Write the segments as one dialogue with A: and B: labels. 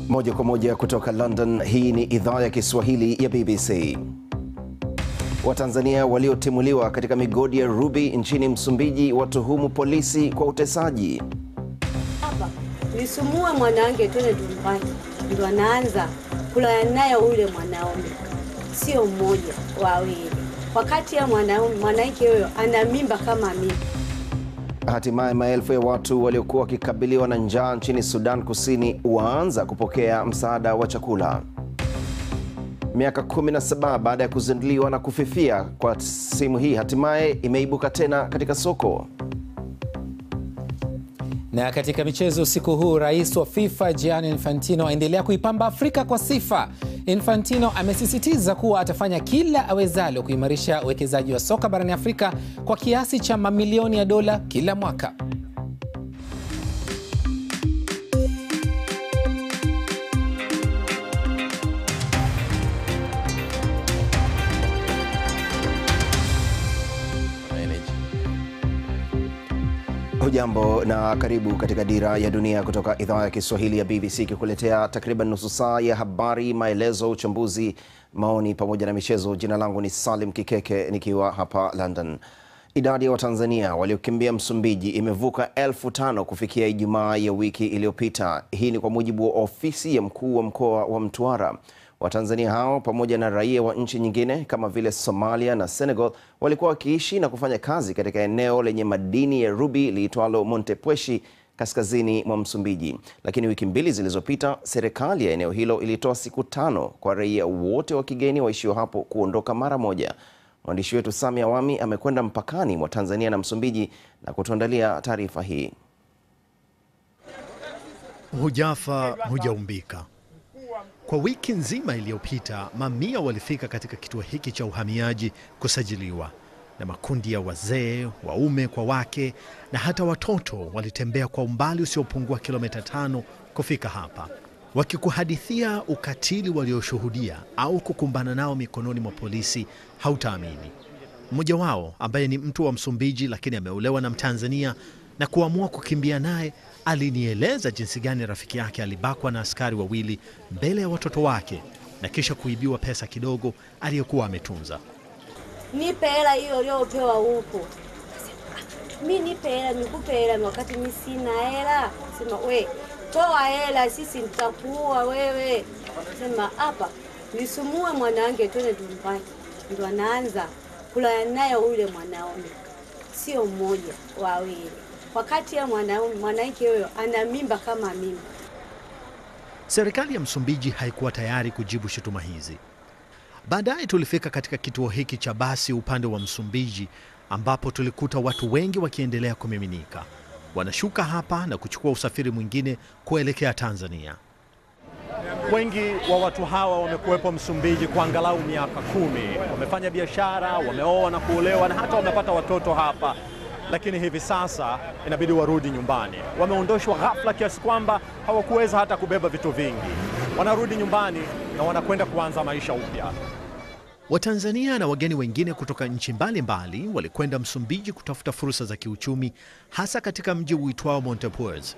A: Moja kwa moja kutoka London, hii ni idhaa ya Kiswahili ya BBC. Watanzania waliotimuliwa katika migodi ya Ruby nchini Msumbiji watuhumu polisi kwa utesaji.
B: Hapa nilisumua mwanangu twende nyumbani, ndo anaanza kula naye ule mwanaume, sio mmoja wawili, wakati ya mwanamke huyo ana mimba kama mimi.
A: Hatimaye maelfu ya watu waliokuwa wakikabiliwa na njaa nchini Sudan Kusini waanza kupokea msaada wa chakula. Miaka 17 baada ya kuzinduliwa na kufifia kwa simu hii, hatimaye imeibuka tena katika soko.
C: Na katika michezo usiku huu, rais wa FIFA Gianni Infantino aendelea kuipamba Afrika kwa sifa. Infantino amesisitiza kuwa atafanya kila awezalo kuimarisha uwekezaji wa soka barani Afrika kwa kiasi cha mamilioni ya dola kila mwaka.
A: Hujambo na karibu katika Dira ya Dunia kutoka idhaa ya Kiswahili ya BBC, kikuletea takriban nusu saa ya habari, maelezo, uchambuzi, maoni pamoja na michezo. Jina langu ni Salim Kikeke nikiwa hapa London. Idadi ya Watanzania waliokimbia Msumbiji imevuka 5,000 kufikia Ijumaa ya wiki iliyopita. Hii ni kwa mujibu wa ofisi ya mkuu wa mkoa wa Mtwara. Watanzania hao pamoja na raia wa nchi nyingine kama vile Somalia na Senegal walikuwa wakiishi na kufanya kazi katika eneo lenye madini ya ruby liitwalo Montepuez kaskazini mwa Msumbiji. Lakini wiki mbili zilizopita, serikali ya eneo hilo ilitoa siku 5 kwa raia wote wa kigeni waishio hapo kuondoka mara moja. Mwandishi wetu Sami Awami amekwenda mpakani mwa Tanzania na Msumbiji na kutuandalia taarifa hii.
D: Hujafa hujaumbika. Kwa wiki nzima iliyopita, mamia walifika katika kituo hiki cha uhamiaji kusajiliwa, na makundi ya wazee, waume kwa wake na hata watoto walitembea kwa umbali usiopungua kilomita 5 kufika hapa, wakikuhadithia ukatili walioshuhudia au kukumbana nao mikononi mwa polisi hautaamini. Mmoja wao, ambaye ni mtu wa Msumbiji lakini ameolewa na Mtanzania na kuamua kukimbia naye, alinieleza jinsi gani rafiki yake alibakwa na askari wawili mbele ya watoto wake na kisha kuibiwa pesa kidogo aliyokuwa ametunza.
B: Nipe hela hiyo uliopewa huko. Mimi nipe hela, nikupe hela wakati mimi sina hela. Sema we, toa hela, sisi nitakuua wewe. Sema hapa nilisumua mwanangu twende nyumbani, ndo anaanza kula naye ule mwanaume, sio mmoja wawili, wakati ya mwanamke huyo ana mimba kama mimi.
D: Serikali ya Msumbiji haikuwa tayari kujibu shutuma hizi. Baadaye tulifika katika kituo hiki cha basi upande wa Msumbiji, ambapo tulikuta watu wengi wakiendelea kumiminika. Wanashuka hapa na kuchukua usafiri mwingine kuelekea Tanzania. Wengi wa watu hawa wamekuwepo Msumbiji kwa angalau miaka 10. Wamefanya biashara, wameoa na kuolewa na hata wamepata watoto hapa. Lakini hivi sasa inabidi warudi nyumbani. Wameondoshwa ghafla kiasi kwamba hawakuweza hata kubeba vitu vingi. Wanarudi nyumbani na wanakwenda kuanza maisha upya. Watanzania na wageni wengine kutoka nchi mbalimbali walikwenda Msumbiji kutafuta fursa za kiuchumi, hasa katika mji uitwao Montepuez.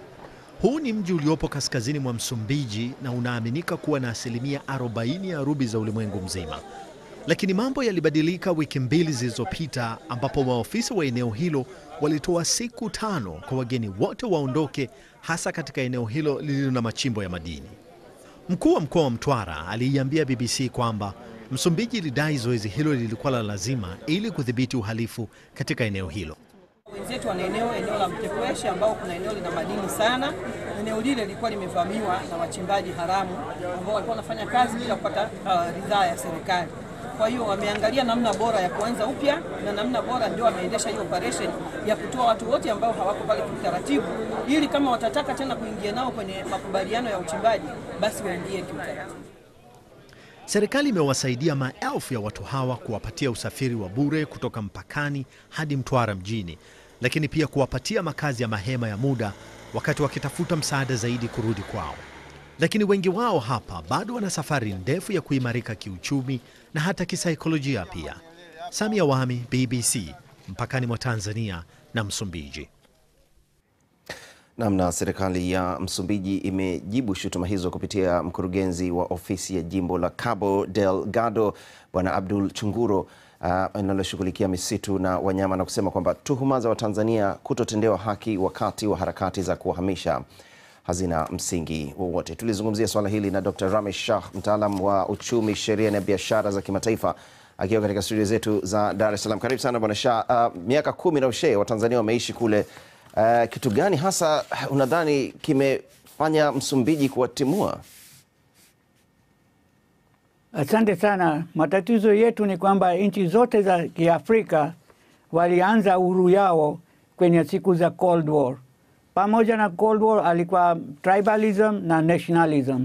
D: Huu ni mji uliopo kaskazini mwa Msumbiji na unaaminika kuwa na asilimia 40 ya ruby za ulimwengu mzima. Lakini mambo yalibadilika wiki mbili zilizopita, ambapo maofisa wa eneo hilo walitoa siku 5 kwa wageni wote waondoke, hasa katika eneo hilo lililo na machimbo ya madini. Mkuu wa mkoa wa Mtwara aliiambia BBC kwamba Msumbiji ilidai zoezi hilo lilikuwa la lazima ili kudhibiti uhalifu katika eneo hilo.
E: Wenzetu wana eneo la Montepuez ambao kuna eneo lina madini sana. Eneo lile lilikuwa limevamiwa na wachimbaji haramu ambao walikuwa wanafanya kazi bila kupata ridhaa ya serikali. Kwa hiyo wameangalia namna bora ya kuanza upya, na namna bora ndio wameendesha hiyo operation ya kutoa watu wote ambao hawako pale kiutaratibu, ili kama watataka tena kuingia nao kwenye makubaliano ya uchimbaji basi waingie kiutaratibu.
D: Serikali imewasaidia maelfu ya watu hawa kuwapatia usafiri wa bure kutoka mpakani hadi Mtwara mjini, lakini pia kuwapatia makazi ya mahema ya muda wakati wakitafuta msaada zaidi kurudi kwao. Lakini wengi wao hapa bado wana safari ndefu ya kuimarika kiuchumi na hata kisaikolojia pia. Sami Awami, BBC, mpakani mwa Tanzania na Msumbiji.
A: Namna serikali ya Msumbiji imejibu shutuma hizo kupitia mkurugenzi wa ofisi ya jimbo la Cabo Delgado Bwana Abdul Chunguro linaloshughulikia misitu na wanyama, na kusema kwamba tuhuma za Watanzania kutotendewa haki wakati wa harakati za kuhamisha hazina msingi wowote. Tulizungumzia swala hili na Dr. Ramesh Shah, mtaalam wa uchumi, sheria na biashara za kimataifa, akiwa katika studio zetu za Dar es Salaam. Karibu sana Bwana Shah. Miaka 10 na ushe Watanzania wameishi kule. Kitu gani hasa unadhani kimefanya Msumbiji kuwatimua?
F: Asante sana. Matatizo yetu ni kwamba nchi zote za Kiafrika walianza uhuru yao kwenye siku za Cold War. Pamoja na Cold War alikuwa tribalism na nationalism.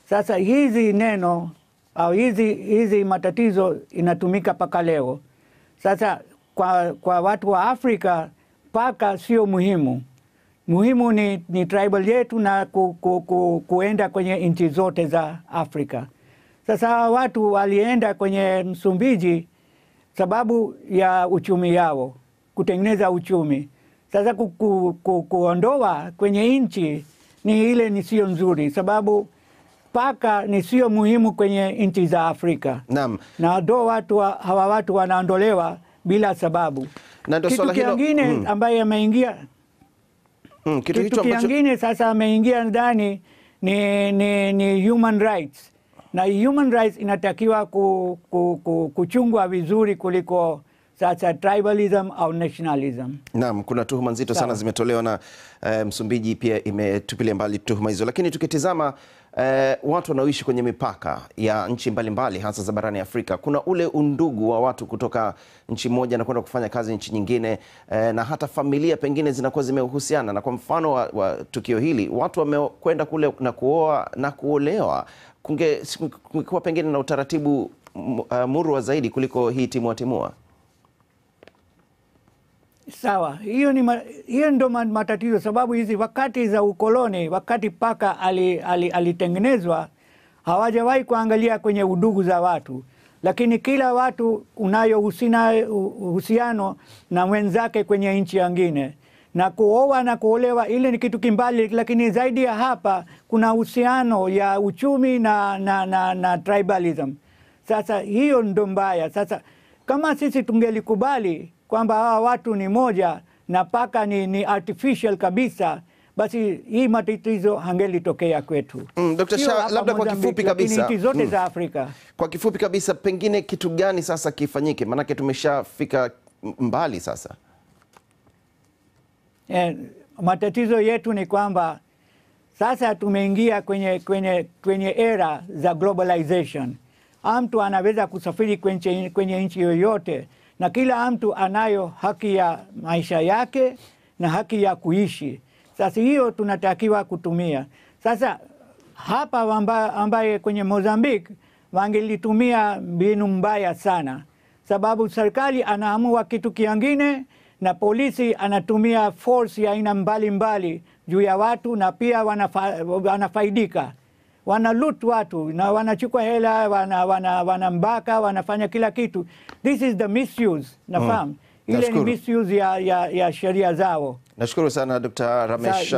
F: Sasa hizi neno au hizi matatizo inatumika paka leo. Sasa kwa watu wa Afrika paka sio muhimu. Muhimu ni tribal yetu na kuenda kwenye nchi zote za Afrika. Sasa watu walienda kwenye Msumbiji sababu ya uchumi yao, kutengeneza uchumi. Sasa kuondoa kwenye nchi ni sio nzuri, sababu paka ni sio muhimu kwenye nchi za Afrika.
A: Naam.
F: Na hawa watu wanaondolewa bila sababu.
A: Na ndo
F: kitu kingine ambaye ameingia kitu kingine sasa ameingia ndani ni human rights. Na human rights inatakiwa kuchungwa vizuri kuliko sasa tribalism au nationalism.
A: Naam, kuna tuhuma nzito sana zimetolewa na Msumbiji pia imetupilia mbali tuhuma hizo. Lakini tukitizama watu wanaoishi kwenye mipaka ya nchi mbalimbali hasa za barani Afrika, kuna ule undugu wa watu kutoka nchi moja na kwenda kufanya kazi nchi nyingine, na hata familia pengine zinakuwa zimehusiana. Na kwa mfano wa tukio hili, watu wamekwenda kule na kuoa na kuolewa. Kungekuwa pengine na utaratibu murwa zaidi kuliko hii timua.
F: Sawa, hiyo ndo matatizo, sababu hizi wakati za ukoloni, wakati paka alitengenezwa, hawajawahi kuangalia kwenye udugu za watu. Lakini kila watu unayo uhusiano na wenzake kwenye nchi nyingine. Na kuoa na kuolewa ile ni kitu kimbali, lakini zaidi ya hapa kuna uhusiano ya uchumi na tribalism. Sasa hiyo ndo mbaya. Sasa kama sisi tungelikubali kwamba hawa watu ni moja na paka ni artificial kabisa, basi hii matatizo hangelitokea kwetu.
A: Dr. Shah, labda kwa kifupi kabisa,
F: nchi zote za Afrika.
A: Kwa kifupi kabisa, pengine kitu gani sasa kifanyike? Maanake tumeshafika mbali sasa.
F: Matatizo yetu ni kwamba sasa tumeingia kwenye era za globalization. Mtu anaweza kusafiri kwenye nchi yoyote, na kila mtu anayo haki ya maisha yake na haki ya kuishi. Sasa hiyo tunatakiwa kutumia. Sasa hapa ambaye kwenye Mozambique wangelitumia mbinu mbaya sana, sababu serikali anaamua kitu kingine na polisi anatumia force ya aina mbalimbali juu ya watu, na pia wanafaidika. Wanalut watu na wanachukua hela, wanambaka, wanafanya kila kitu. This is the misuse. Nafahamu. Ile ni misuse ya sheria zao.
A: Nashukuru sana Dr. Ramesh.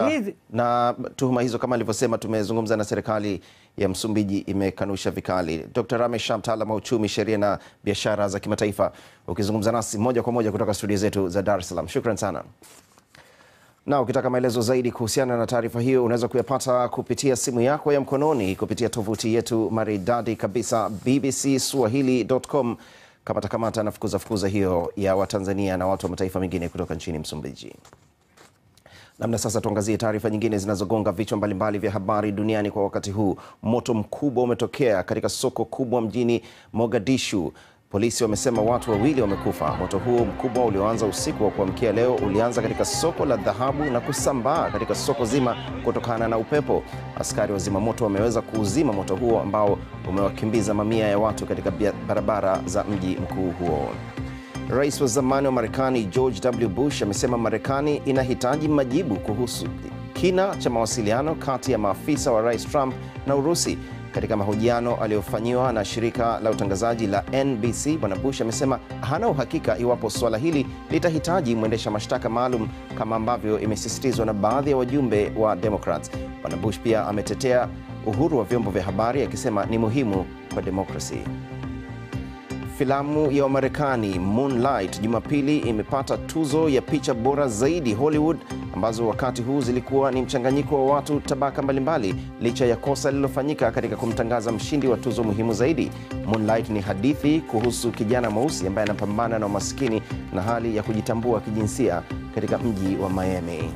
A: Na tuhuma hizo kama alivyosema, tumezungumza na serikali ya Msumbiji imekanusha vikali. Dr. Ramesh, mtaalamu wa uchumi, sheria na biashara za kimataifa, ukizungumza nasi moja kwa moja kutoka studio zetu za Dar es Salaam. Shukran sana. Na ukitaka maelezo zaidi kuhusiana na taarifa hiyo, unaweza kuyapata kupitia simu yako ya mkononi kupitia tovuti yetu maridadi kabisa bbcswahili.com. Kamata na fukuza hiyo ya Watanzania na watu wa mataifa mengine kutoka nchini Msumbiji. Namna sasa tuangazie taarifa nyingine zinazogonga vichwa mbalimbali vya habari duniani kwa wakati huu. Moto mkubwa umetokea katika soko kubwa mjini Mogadishu. Polisi wamesema watu wawili wamekufa. Moto huo mkubwa ulioanza usiku wa kuamkia leo ulianza katika soko la dhahabu na kusambaa katika soko zima kutokana na upepo. Askari wa zimamoto wameweza kuuzima moto huo ambao umewakimbiza mamia ya watu katika barabara za mji mkuu huo. Rais wa zamani wa Marekani George W. Bush amesema Marekani inahitaji majibu kuhusu kina cha mawasiliano kati ya maafisa wa Rais Trump na Urusi. Katika mahojiano aliyofanyiwa na shirika la utangazaji la NBC, Bwana Bush amesema hana uhakika iwapo swala hili litahitaji mwendesha mashtaka maalum kama ambavyo imesisitizwa na baadhi ya wajumbe wa Democrats. Bwana Bush pia ametetea uhuru wa vyombo vya habari akisema ni muhimu kwa demokrasi. Filamu ya Marekani Moonlight Jumapili imepata tuzo ya picha bora zaidi Hollywood, ambazo wakati huu zilikuwa ni mchanganyiko wa watu tabaka mbalimbali licha ya kosa lililofanyika katika kumtangaza mshindi wa tuzo muhimu zaidi. Moonlight ni hadithi kuhusu kijana mweusi ambaye anapambana na umaskini na hali ya kujitambua kijinsia katika mji wa Miami.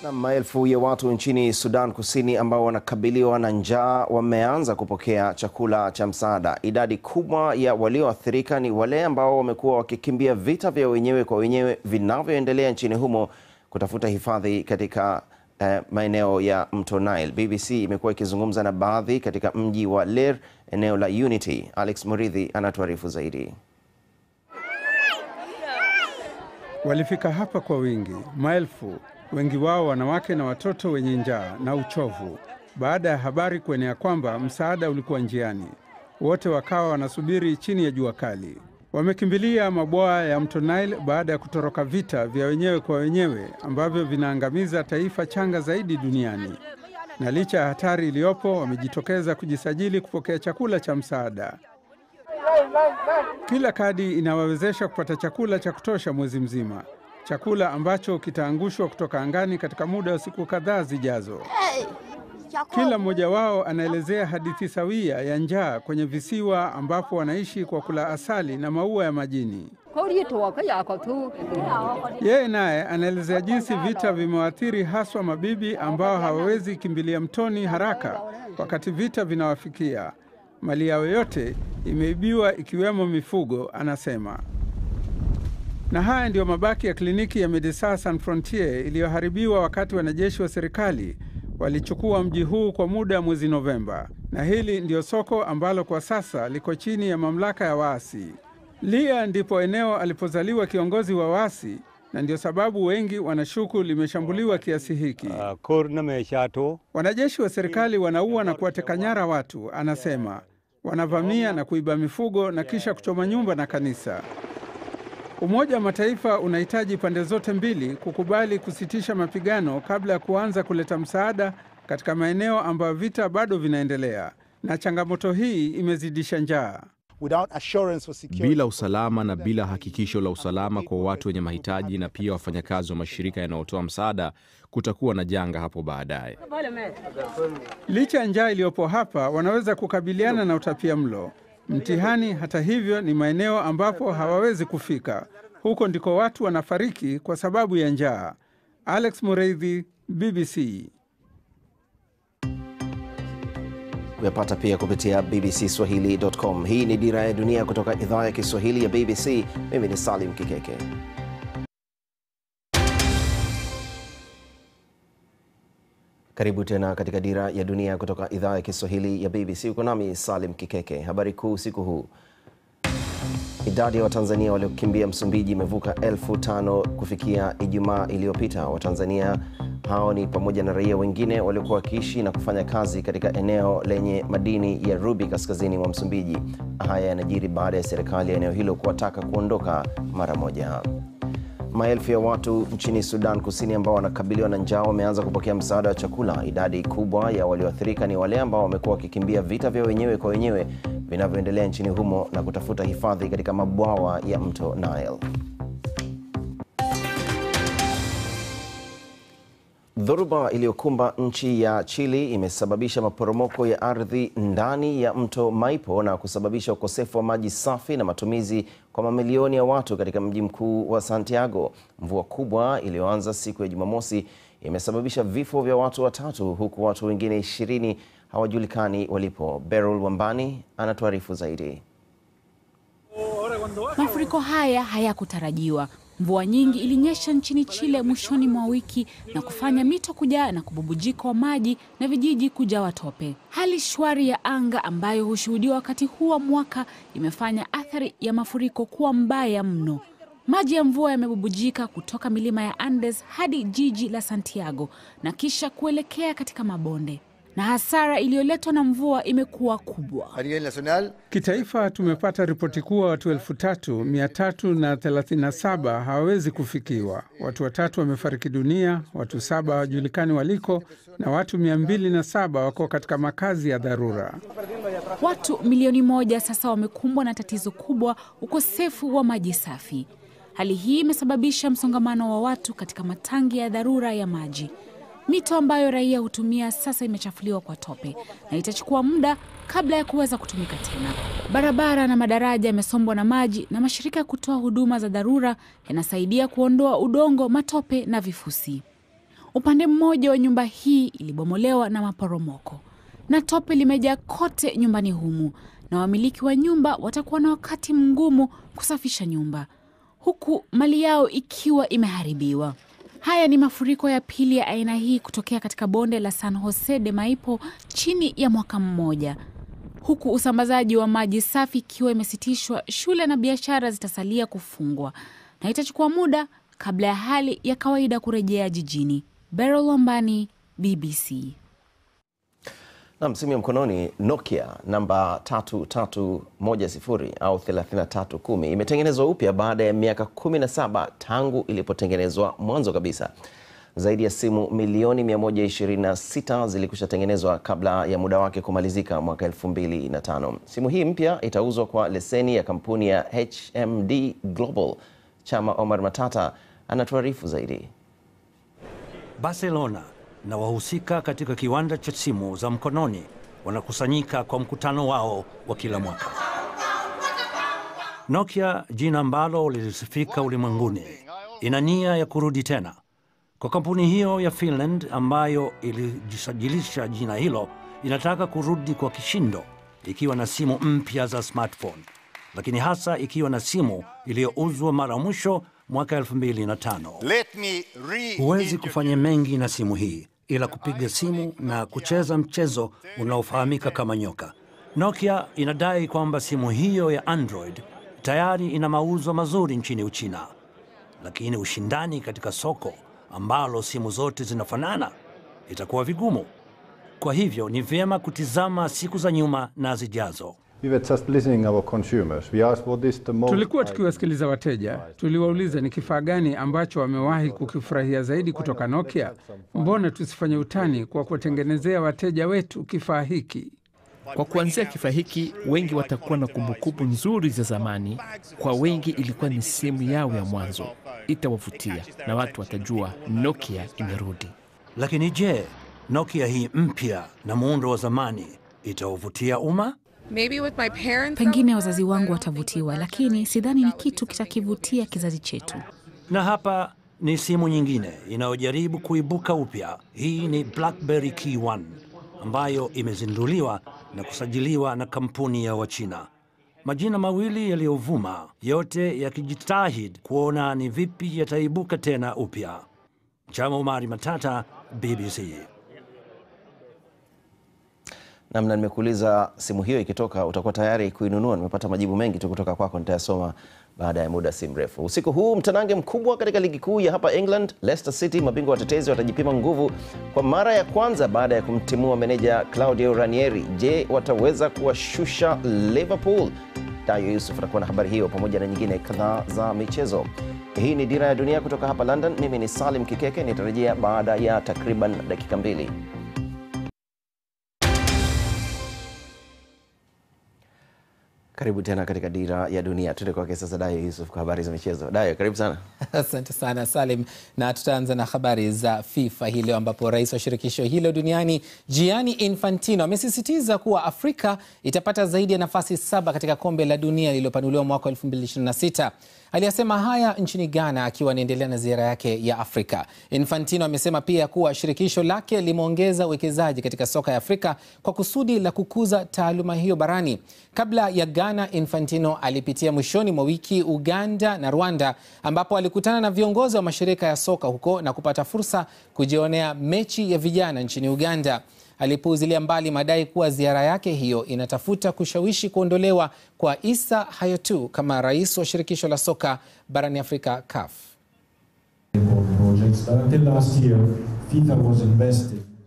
A: Na maelfu ya watu nchini Sudan Kusini ambao wanakabiliwa na njaa wameanza kupokea chakula cha msaada. Idadi kubwa ya walioathirika ni wale ambao wamekuwa wakikimbia vita vya wenyewe kwa wenyewe vinavyoendelea nchini humo kutafuta hifadhi katika maeneo ya mto Nile. BBC imekuwa ikizungumza na baadhi katika mji wa Ler, eneo la Unity. Alex Muridhi anatuarifu zaidi.
G: Walifika hapa kwa wingi, maelfu, wengi wao wanawake na watoto wenye njaa na uchovu, baada ya habari kuenea kwamba msaada ulikuwa njiani. Wote wakawa wanasubiri chini ya jua kali. Wamekimbilia mabwawa ya mto Nile baada ya kutoroka vita vya wenyewe kwa wenyewe ambavyo vinaangamiza taifa changa zaidi duniani. Na licha ya hatari iliyopo, wamejitokeza kujisajili kupokea chakula cha msaada. Kila kadi inawawezesha kupata chakula cha kutosha mwezi mzima, chakula ambacho kitaangushwa kutoka angani katika muda wa siku kadhaa zijazo. Kila mmoja wao anaelezea hadithi sawia ya njaa kwenye visiwa ambapo wanaishi kwa kula asali na maua ya majini. Yeye naye anaelezea jinsi vita vimewaathiri haswa mabibi ambao hawawezi kimbilia mtoni haraka wakati vita vinawafikia. Mali yao yote imeibiwa ikiwemo mifugo, anasema. Na haya ndio mabaki ya kliniki ya Médecins Sans Frontieres iliyoharibiwa wakati wanajeshi wa serikali walichukua mji huu kwa muda mwezi Novemba. Na hili ndio soko ambalo kwa sasa liko chini ya mamlaka ya waasi. Lia ndipo eneo alipozaliwa kiongozi wa waasi, na ndio sababu wengi wanashuku limeshambuliwa kiasi hiki. Wanajeshi wa serikali wanaua na kuwateka nyara watu, anasema. Wanavamia na kuiba mifugo na kisha kuchoma nyumba na kanisa. Umoja wa Mataifa unahitaji pande zote mbili kukubali kusitisha mapigano kabla ya kuanza kuleta msaada katika maeneo ambayo vita bado vinaendelea, na changamoto hii imezidisha njaa.
H: Bila usalama na bila hakikisho la usalama kwa watu wenye mahitaji na pia wafanyakazi wa mashirika yanayotoa msaada, kutakuwa na janga hapo baadaye.
G: Licha ya njaa iliyopo hapa, wanaweza kukabiliana na utapiamlo. Mtihani hata hivyo ni maeneo ambapo hawawezi kufika. Huko ndiko watu wanafariki kwa sababu ya njaa. Alex Mureithi, BBC.
A: Uyapata pia kupitia bbcswahili.com. Hii ni Dira ya Dunia kutoka idhaa ya Kiswahili ya BBC. Mimi ni Salim Kikeke. Karibu tena katika Dira ya Dunia kutoka idhaa ya Kiswahili ya BBC. Uko nami Salim Kikeke. Habari kuu siku huu. Idadi ya Watanzania waliokimbia Msumbiji imevuka 5,000 kufikia Ijumaa iliyopita. Watanzania hao ni pamoja na raia wengine waliokuwa wakiishi na kufanya kazi katika eneo lenye madini ya rubi kaskazini mwa Msumbiji. Haya yanajiri baada ya serikali ya eneo hilo kuwataka kuondoka mara moja. Maelfu ya watu nchini Sudan Kusini ambao wanakabiliwa na njaa wameanza kupokea msaada wa chakula. Idadi kubwa ya walioathirika ni wale ambao wamekuwa wakikimbia vita vya wenyewe kwa wenyewe vinavyoendelea nchini humo na kutafuta hifadhi katika mabwawa ya mto Nile. Dhoruba iliyokumba nchi ya Chile imesababisha maporomoko ya ardhi ndani ya mto Maipo na kusababisha ukosefu wa maji safi na matumizi kwa mamilioni ya watu katika mji mkuu wa Santiago. Mvua kubwa iliyoanza siku ya Jumamosi imesababisha vifo vya watu 3 huku watu wengine 20 hawajulikani walipo. Beryl Wambani anatuarifu zaidi.
I: Mafuriko haya hayakutarajiwa. Mvua nyingi ilinyesha nchini Chile mwishoni mwa wiki na kufanya mito kujaa na kububujika wa maji na vijiji kujawa tope. Hali shwari ya anga ambayo hushuhudiwa wakati huu wa mwaka imefanya athari ya mafuriko kuwa mbaya mno. Maji ya mvua yamebubujika kutoka milima ya Andes hadi jiji la Santiago na kisha kuelekea katika mabonde. Na hasara iliyoletwa na mvua imekuwa kubwa.
G: Kitaifa tumepata ripoti kuwa watu 3,337 hawawezi kufikiwa. Watu 3 wamefariki dunia, watu 7 hawajulikani waliko na watu 207 wako katika makazi ya dharura.
I: Watu milioni 1 sasa wamekumbwa na tatizo kubwa, ukosefu wa maji safi. Hali hii imesababisha msongamano wa watu katika matangi ya dharura ya maji. Mito ambayo raia hutumia sasa imechafuliwa kwa tope na itachukua muda kabla ya kuweza kutumika tena. Barabara na madaraja yamesombwa na maji na mashirika ya kutoa huduma za dharura yanasaidia kuondoa udongo, matope na vifusi. Upande mmoja wa nyumba hii ilibomolewa na maporomoko na tope limejaa kote nyumbani humu, na wamiliki wa nyumba watakuwa na wakati mgumu kusafisha nyumba, huku mali yao ikiwa imeharibiwa. Haya ni mafuriko ya pili ya aina hii kutokea katika bonde la San Jose de Maipo chini ya mwaka mmoja. Huku usambazaji wa maji safi ikiwa imesitishwa, shule na biashara zitasalia kufungwa na itachukua muda kabla ya hali ya kawaida kurejea jijini. Beryl Lombani, BBC.
A: Na simu ya mkononi Nokia namba 3310 au 3310 imetengenezwa upya baada ya miaka 17 tangu ilipotengenezwa mwanzo kabisa. Zaidi ya simu milioni 126 zilikushatengenezwa kabla ya muda wake kumalizika mwaka 2005. Simu hii mpya itauzwa kwa leseni ya kampuni ya HMD Global. Chama Omar Matata anatuarifu zaidi.
J: Barcelona na wahusika katika kiwanda cha simu za mkononi wanakusanyika kwa mkutano wao wa kila mwaka. Nokia, jina ambalo lilisifika ulimwenguni, ina nia ya kurudi tena. Kwa kampuni hiyo ya Finland ambayo ilijisajilisha jina hilo, inataka kurudi kwa kishindo ikiwa na simu mpya za smartphone, lakini hasa ikiwa na simu iliyouzwa mara mwisho mwaka 2005. Huwezi kufanya mengi na simu hii ila kupiga simu na kucheza mchezo unaofahamika kama nyoka. Nokia inadai kwamba simu hiyo ya Android tayari ina mauzo mazuri nchini Uchina, lakini ushindani katika soko ambalo simu zote zinafanana itakuwa vigumu. Kwa hivyo ni vyema kutizama siku za nyuma na zijazo.
G: Tulikuwa tukiwasikiliza wateja. Tuliwauliza ni kifaa gani ambacho wamewahi kukifurahia zaidi kutoka Nokia. Mbona tusifanye utani kwa kutengenezea wateja wetu kifaa hiki?
K: Kwa kuanzia kifaa hiki, wengi watakuwa na kumbukumbu nzuri za zamani. Kwa wengi ilikuwa ni simu yao ya mwanzo. Itawavutia na watu watajua Nokia imerudi.
J: Lakini je, Nokia hii mpya na muundo wa zamani itawavutia umma?
I: Pengine wazazi wangu watavutiwa, lakini sidhani ni kitu kitakivutia kizazi chetu.
J: Na hapa ni simu nyingine inayojaribu kuibuka upya. Hii ni BlackBerry Key One ambayo imezinduliwa na kusajiliwa na kampuni ya Wachina. Majina mawili yaliyovuma, yote yakijitahidi kuona ni vipi yataibuka tena upya. Chama Omar Matata, BBC.
A: Namna nimekuuliza simu hiyo ikitoka utakuwa tayari kuinunua. Nimepata majibu mengi tu kutoka kwako, nitayasoma baada ya muda si mrefu. Usiku huu mtanange mkubwa katika ligi kuu ya hapa England. Leicester City, mabingwa watetezi, watajipima nguvu kwa mara ya kwanza baada ya kumtimua meneja Claudio Ranieri. Je, wataweza kuwashusha Liverpool? Dayo Yusuf atakuwa na habari hiyo pamoja na nyingine kadhaa za michezo. Hii ni Dira ya Dunia kutoka hapa London. Mimi ni Salim Kikeke, nitarejea baada ya takriban dakika 2. Karibu tena katika Dira ya Dunia. Tuende kwake sasa Dayo Yusuf kwa habari za michezo. Dayo, karibu sana.
C: Asante sana Salim, na tutaanza na habari za FIFA hii leo, ambapo rais wa shirikisho hilo duniani Gianni Infantino amesisitiza kuwa Afrika itapata zaidi ya nafasi 7 katika kombe la dunia lililopanuliwa mwaka 2026. Aliyasema haya nchini Ghana akiwa anaendelea na ziara yake ya Afrika. Infantino amesema pia kuwa shirikisho lake limeongeza uwekezaji katika soka ya Afrika kwa kusudi la kukuza taaluma hiyo barani. Kabla ya Ghana, Infantino alipitia mwishoni mwa wiki Uganda na Rwanda, ambapo alikutana na viongozi wa mashirika ya soka huko na kupata fursa kujionea mechi ya vijana nchini Uganda. alipuuzilia mbali madai kuwa ziara yake hiyo inatafuta kushawishi kuondolewa kwa Issa Hayatou kama rais wa shirikisho la soka barani Afrika CAF.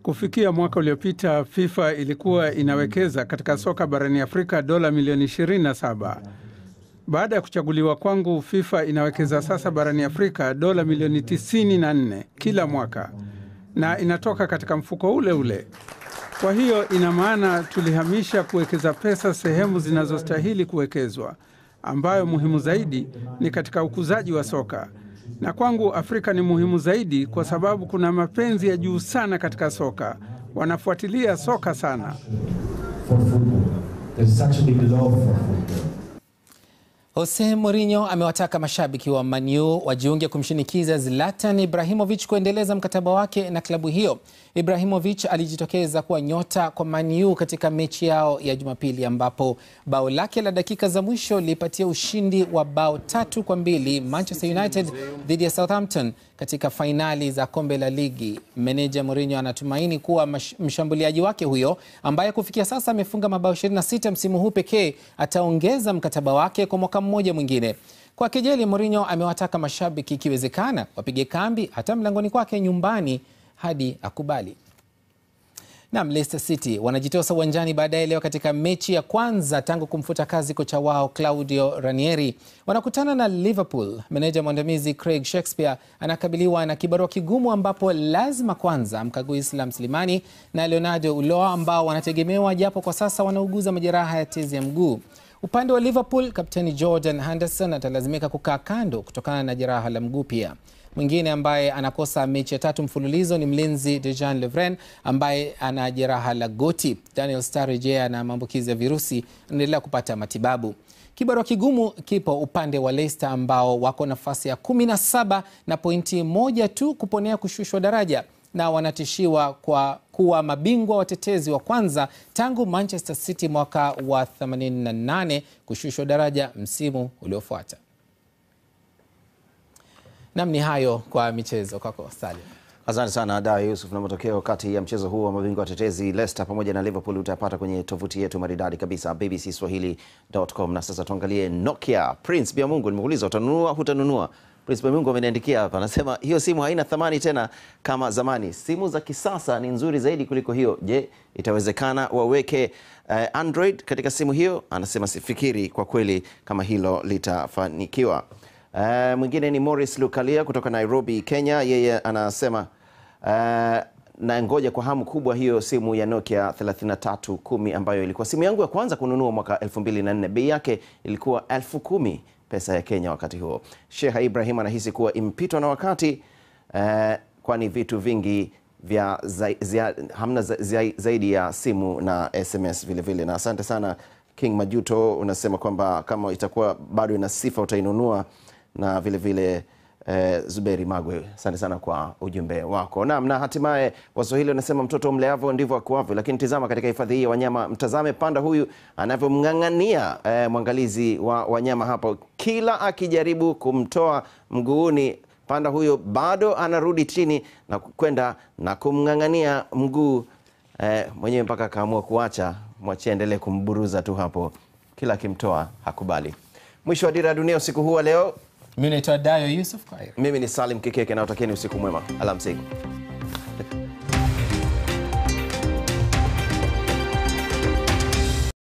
G: Kufikia mwaka uliopita, FIFA ilikuwa inawekeza katika soka barani Afrika dola milioni 27. Baada ya kuchaguliwa kwangu, FIFA inawekeza sasa barani Afrika dola milioni 94 kila mwaka, na inatoka katika mfuko ule ule. Kwa hiyo ina maana tulihamisha kuwekeza pesa sehemu zinazostahili kuwekezwa, ambayo muhimu zaidi ni katika ukuzaji wa soka. Na kwangu Afrika ni muhimu zaidi kwa sababu kuna mapenzi ya juu sana katika soka. Wanafuatilia soka sana.
C: Jose Mourinho amewataka mashabiki wa Man U wajiunge kumshinikiza Zlatan Ibrahimovic kuendeleza mkataba wake na klabu hiyo. Ibrahimovic alijitokeza kuwa nyota kwa Man U katika mechi yao ya Jumapili, ambapo bao lake la dakika za mwisho lilipatia ushindi wa bao 3-2 Manchester United dhidi ya Southampton katika fainali za kombe la ligi. Meneja Mourinho anatumaini kuwa mshambuliaji wake huyo, ambaye kufikia sasa amefunga mabao 26 msimu huu pekee, ataongeza mkataba wake kwa mwaka mmoja mwingine. Kwa kejeli, Mourinho amewataka mashabiki ikiwezekana wapige kambi hata mlangoni kwake nyumbani hadi akubali. Na Leicester City wanajitosa uwanjani baadaye leo katika mechi ya kwanza tangu kumfuta kazi kocha wao Claudio Ranieri. Wanakutana na Liverpool. Meneja mwandamizi Craig Shakespeare anakabiliwa na kibarua kigumu, ambapo lazima kwanza mkague Islam Slimani na Leonardo Ulloa, ambao wanategemewa japo kwa sasa wanauguza majeraha ya tezi ya mguu. Upande wa Liverpool, kapteni Jordan Henderson atalazimika kukaa kando kutokana na jeraha la mguu pia. Mwingine ambaye anakosa mechi ya 3 mfululizo ni mlinzi Dejan Lovren ambaye ana jeraha la goti. Daniel Sturridge ana maambukizi ya virusi, anaendelea kupata matibabu. Kibarua kigumu kipo upande wa Leicester ambao wako nafasi ya 17 na pointi 1 tu kuponea kushushwa daraja, na wanatishiwa kwa kuwa mabingwa watetezi wa kwanza tangu Manchester City mwaka wa 88 kushushwa daraja msimu uliofuata. Namni hayo kwa michezo kwako Salim.
A: Asante sana Dayo Yusuf, na matokeo kati ya mchezo huu wa mabingwa watetezi Leicester pamoja na Liverpool utapata kwenye tovuti yetu maridadi kabisa bbcswahili.com. Na sasa tuangalie Nokia. Prince Biamungu, nimekuuliza utanunua hutanunua. Prince Biamungu ameniandikia hapa, anasema hiyo simu haina thamani tena kama zamani. Simu za kisasa ni nzuri zaidi kuliko hiyo. Je, itawezekana waweke Android katika simu hiyo? Anasema sifikiri kwa kweli kama hilo litafanikiwa. Mwingine ni Morris Lukalia kutoka Nairobi, Kenya. Yeye anasema na ngoja kwa hamu kubwa hiyo simu ya Nokia 3310 ambayo ilikuwa simu yangu ya kwanza kununua mwaka 2004. Bei yake ilikuwa 10,000 pesa ya Kenya wakati huo. Sheikh Ibrahim anahisi kuwa impitwa na wakati, kwani vitu vingi vya hamna zaidi ya simu na SMS vile vile. Na asante sana King Majuto, unasema kwamba kama itakuwa bado ina sifa utainunua, na vile vile Zuberi Magwe, asante sana kwa ujumbe wako. Na hatimaye Waswahili wanasema mtoto mleavo ndivyo akuavyo, lakini tizama katika hifadhi hii ya wanyama, mtazame panda huyu anavyomng'ang'ania mwangalizi wa wanyama hapo. Kila akijaribu kumtoa mguuni, panda huyo bado anarudi chini na kwenda na kumng'ang'ania mguu mwenyewe mpaka akaamua kuacha, mwachie endelee kumburuza tu hapo, kila akimtoa hakubali. Mwisho wa Dira ya Dunia usiku huu wa leo.
C: Mimi naitwa Dayo Yusuf.
A: Mimi ni Salim Kikeke, na utakieni usiku mwema. Alamsiki.